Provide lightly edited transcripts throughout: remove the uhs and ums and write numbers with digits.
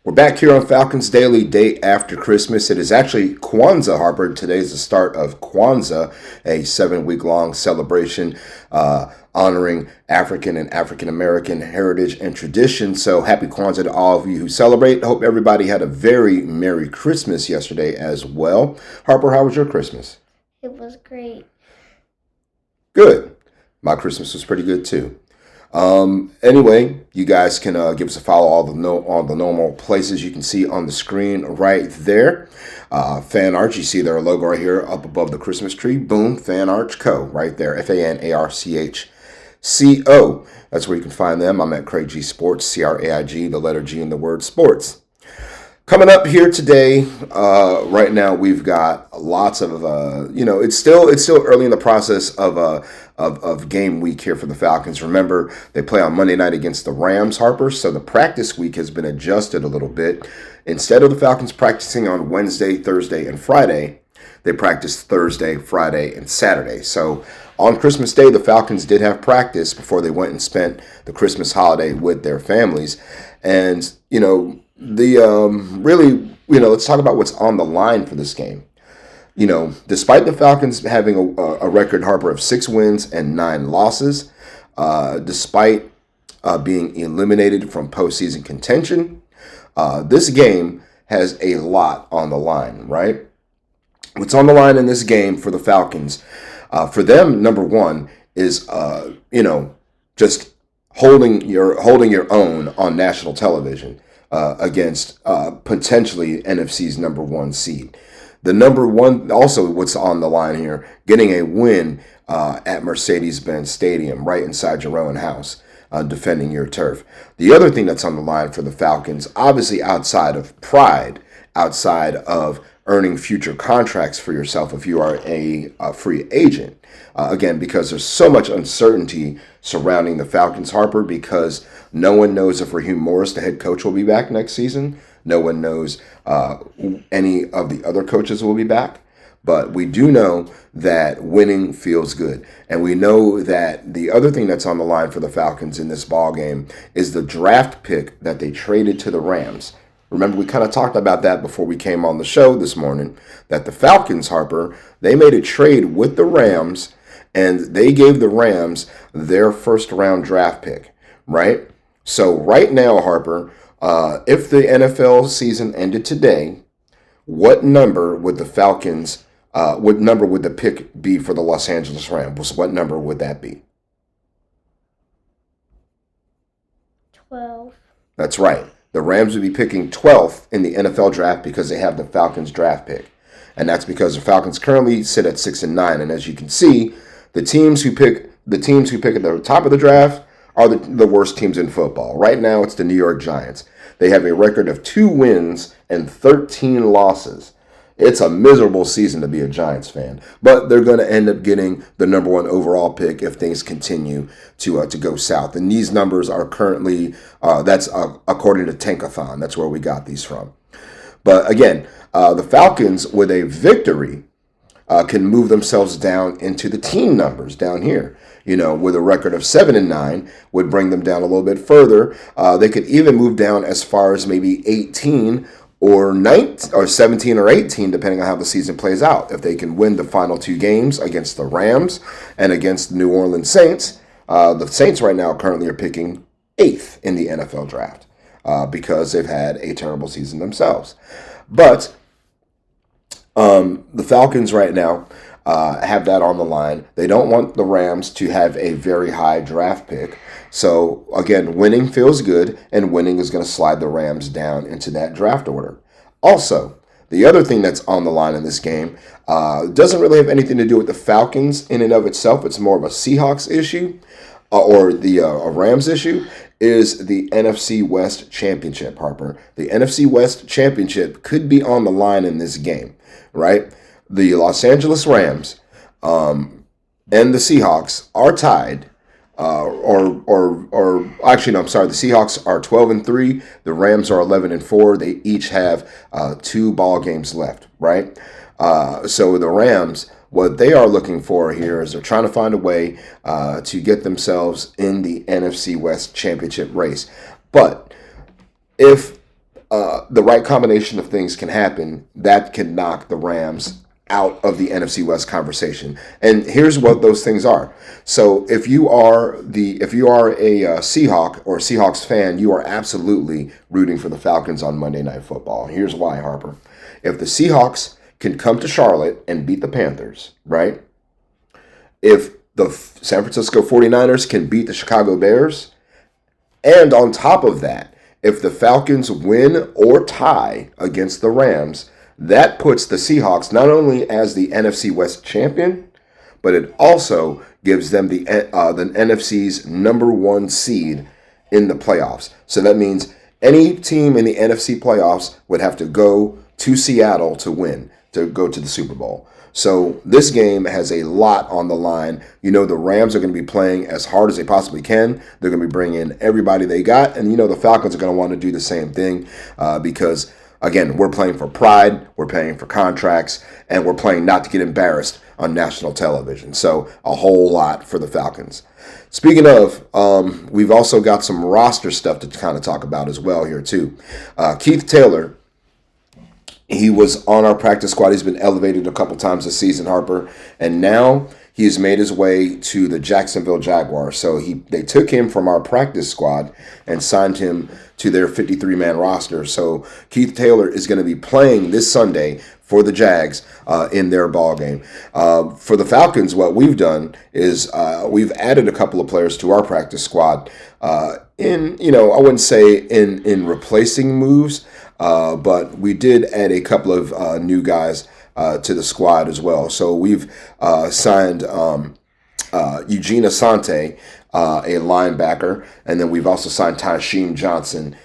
We're back here on Falcons Daily, day after Christmas. It is actually Kwanzaa, Harper. Today is the start of Kwanzaa, a 7-week-long celebration honoring African and African-American heritage and tradition. So happy Kwanzaa to all of you who celebrate. Hope everybody had a very Merry Christmas yesterday as well. Harper, how was your Christmas? It was great. Good. My Christmas was pretty good too. Anyway, you guys can give us a follow all the normal places you can see on the screen right there. Fan Arch, you see their logo right here up above the Christmas tree. Boom, Fan Arch Co. right there. FANARCHCO. That's where you can find them. I'm at Craig G Sports, CRAIG, the letter G in the word sports. Coming up here today, right now we've got lots of, it's still early in the process of game week here for the Falcons. Remember, they play on Monday night against the Rams, Harper, so the practice week has been adjusted a little bit. Instead of the Falcons practicing on Wednesday, Thursday, and Friday, they practice Thursday, Friday, and Saturday. So on Christmas Day, the Falcons did have practice before they went and spent the Christmas holiday with their families. And, let's talk about what's on the line for this game. Despite the Falcons having a record, Harper, of 6 wins and 9 losses, despite being eliminated from postseason contention, this game has a lot on the line, right? What's on the line in this game for the Falcons, for them, number one, is just holding your own on national television against potentially NFC's number 1 seed. The number one, also what's on the line here, getting a win at Mercedes-Benz Stadium right inside your own house, defending your turf. The other thing that's on the line for the Falcons, obviously outside of pride, outside of earning future contracts for yourself if you are a free agent. Again, because there's so much uncertainty surrounding the Falcons, Harper, because no one knows if Raheem Morris, the head coach, will be back next season. No one knows any of the other coaches will be back. But we do know that winning feels good. And we know that the other thing that's on the line for the Falcons in this ball game is the draft pick that they traded to the Rams. Remember, we kind of talked about that before we came on the show this morning, that the Falcons, Harper, they made a trade with the Rams, and they gave the Rams their first-round draft pick, right? So right now, Harper, if the NFL season ended today, what number would the Falcons, what number would the pick be for the Los Angeles Rams? What number would that be? 12. That's right. The Rams would be picking 12th in the NFL draft because they have the Falcons draft pick. And that's because the Falcons currently sit at 6-9. And as you can see, the teams who pick at the top of the draft are the worst teams in football. Right now, it's the New York Giants. They have a record of 2 wins and 13 losses. It's a miserable season to be a Giants fan, but they're going to end up getting the number 1 overall pick if things continue to go south. And these numbers are currently, that's according to Tankathon. That's where we got these from. But again, the Falcons, with a victory, can move themselves down into the team numbers down here. With a record of 7-9 would bring them down a little bit further. They could even move down as far as maybe 18 or 19 or 17 or 18, depending on how the season plays out. If they can win the final 2 games against the Rams and against the New Orleans Saints, the Saints right now currently are picking 8th in the NFL draft because they've had a terrible season themselves. But the Falcons right now have that on the line. They don't want the Rams to have a very high draft pick. So, again, winning feels good, and winning is going to slide the Rams down into that draft order. Also, the other thing that's on the line in this game doesn't really have anything to do with the Falcons in and of itself. It's more of a Seahawks issue or the Rams issue, is the NFC West Championship, Harper. The NFC West Championship could be on the line in this game, right? The Los Angeles Rams and the Seahawks are tied. The Seahawks are 12-3. The Rams are 11-4. They each have 2 ball games left, right? So the Rams, what they are looking for here is they're trying to find a way to get themselves in the NFC West Championship race. But if the right combination of things can happen that can knock the Rams out of the NFC West conversation. And here's what those things are. So if you are a Seahawk or Seahawks fan, you are absolutely rooting for the Falcons on Monday Night Football. Here's why, Harper. If the Seahawks can come to Charlotte and beat the Panthers, right? If the San Francisco 49ers can beat the Chicago Bears, and on top of that, if the Falcons win or tie against the Rams, that puts the Seahawks not only as the NFC West champion, but it also gives them the NFC's number one seed in the playoffs. So that means any team in the NFC playoffs would have to go to Seattle to win, to go to the Super Bowl. So this game has a lot on the line. You know, the Rams are going to be playing as hard as they possibly can. They're going to be bringing everybody they got. And, you know, the Falcons are going to want to do the same thing because, again, we're playing for pride, we're playing for contracts, and we're playing not to get embarrassed on national television. So a whole lot for the Falcons. Speaking of, we've also got some roster stuff to kind of talk about as well here too. Keith Taylor, he was on our practice squad. He's been elevated a couple times this season, Harper, and now he's made his way to the Jacksonville Jaguars. So they took him from our practice squad and signed him to their 53-man roster. So Keith Taylor is going to be playing this Sunday for the Jags in their ball game. For the Falcons, what we've done is we've added a couple of players to our practice squad I wouldn't say in replacing moves, but we did add a couple of new guys to the squad as well. So we've signed Eugene Asante, a linebacker, and then we've also signed Tasheem Johnson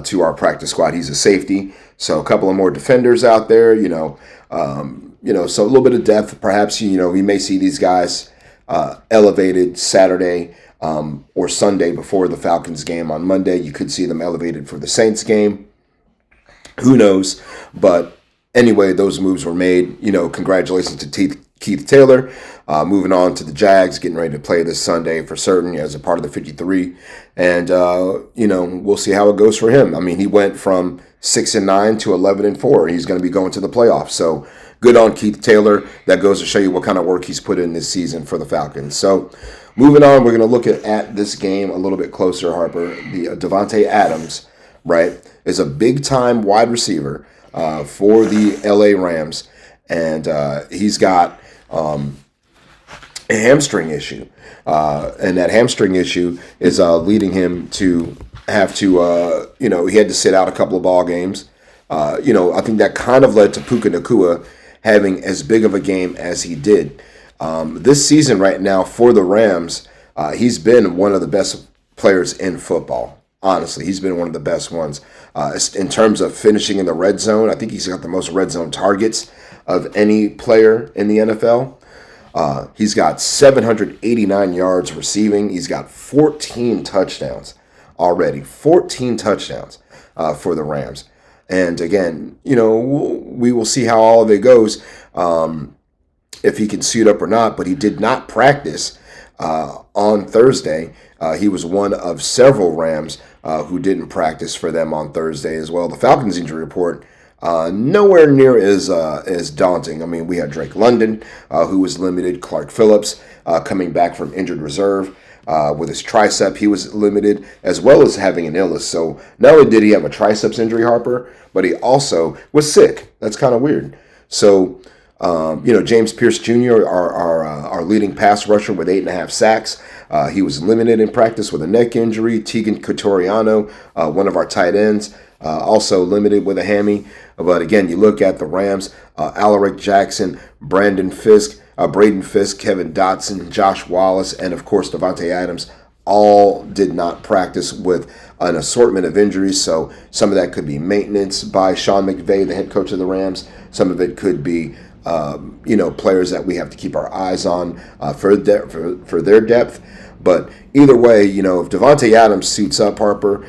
to our practice squad. He's a safety. So a couple of more defenders out there, so a little bit of depth. Perhaps, we may see these guys elevated Saturday or Sunday before the Falcons game on Monday. You could see them elevated for the Saints game. Who knows? But anyway, those moves were made. Congratulations to Keith Taylor. Moving on to the Jags, getting ready to play this Sunday for certain as a part of the 53. And, we'll see how it goes for him. I mean, he went from 6-9 to 11-4. He's going to be going to the playoffs. So good on Keith Taylor. That goes to show you what kind of work he's put in this season for the Falcons. So moving on, we're going to look at this game a little bit closer, Harper. The Davante Adams, right, is a big-time wide receiver for the LA Rams. And he's got a hamstring issue. And that hamstring issue is leading him to have to, he had to sit out a couple of ball games. I think that kind of led to Puka Nacua having as big of a game as he did. This season right now for the Rams, he's been one of the best players in football. Honestly, he's been one of the best ones. In terms of finishing in the red zone, I think he's got the most red zone targets of any player in the NFL. He's got 789 yards receiving. He's got 14 touchdowns already. 14 touchdowns for the Rams. And again, we will see how all of it goes, if he can suit up or not. But he did not practice on Thursday. He was one of several Rams who didn't practice for them on Thursday as well. The Falcons injury report, nowhere near as daunting. I mean, we had Drake London, who was limited. Clark Phillips coming back from injured reserve with his tricep. He was limited, as well as having an illness. So not only did he have a triceps injury, Harper, but he also was sick. That's kind of weird. So, James Pierce Jr., our leading pass rusher with 8.5 sacks. He was limited in practice with a neck injury. Tegan Cotoriano, one of our tight ends, also limited with a hammy. But again, you look at the Rams, Alaric Jackson, Braden Fisk, Kevin Dotson, Josh Wallace, and of course Davante Adams all did not practice with an assortment of injuries. So some of that could be maintenance by Sean McVay, the head coach of the Rams. Some of it could be players that we have to keep our eyes on for their depth. But either way, if Davante Adams suits up, Harper,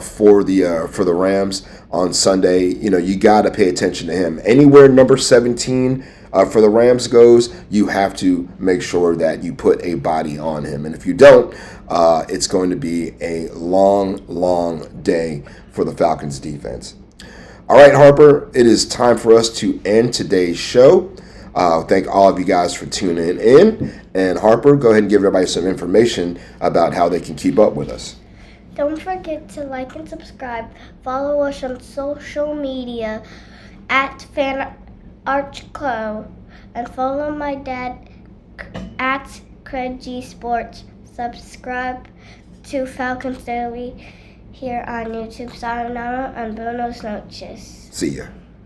for the Rams on Sunday, you got to pay attention to him. Anywhere number 17 for the Rams goes, you have to make sure that you put a body on him. And if you don't, it's going to be a long, long day for the Falcons defense. All right, Harper, it is time for us to end today's show. Thank all of you guys for tuning in. And Harper, go ahead and give everybody some information about how they can keep up with us. Don't forget to like and subscribe. Follow us on social media at FanArchCo. And follow my dad at Craig G Sports. Subscribe to Falcons Daily here on YouTube. Sayonara and buenos noches. See ya.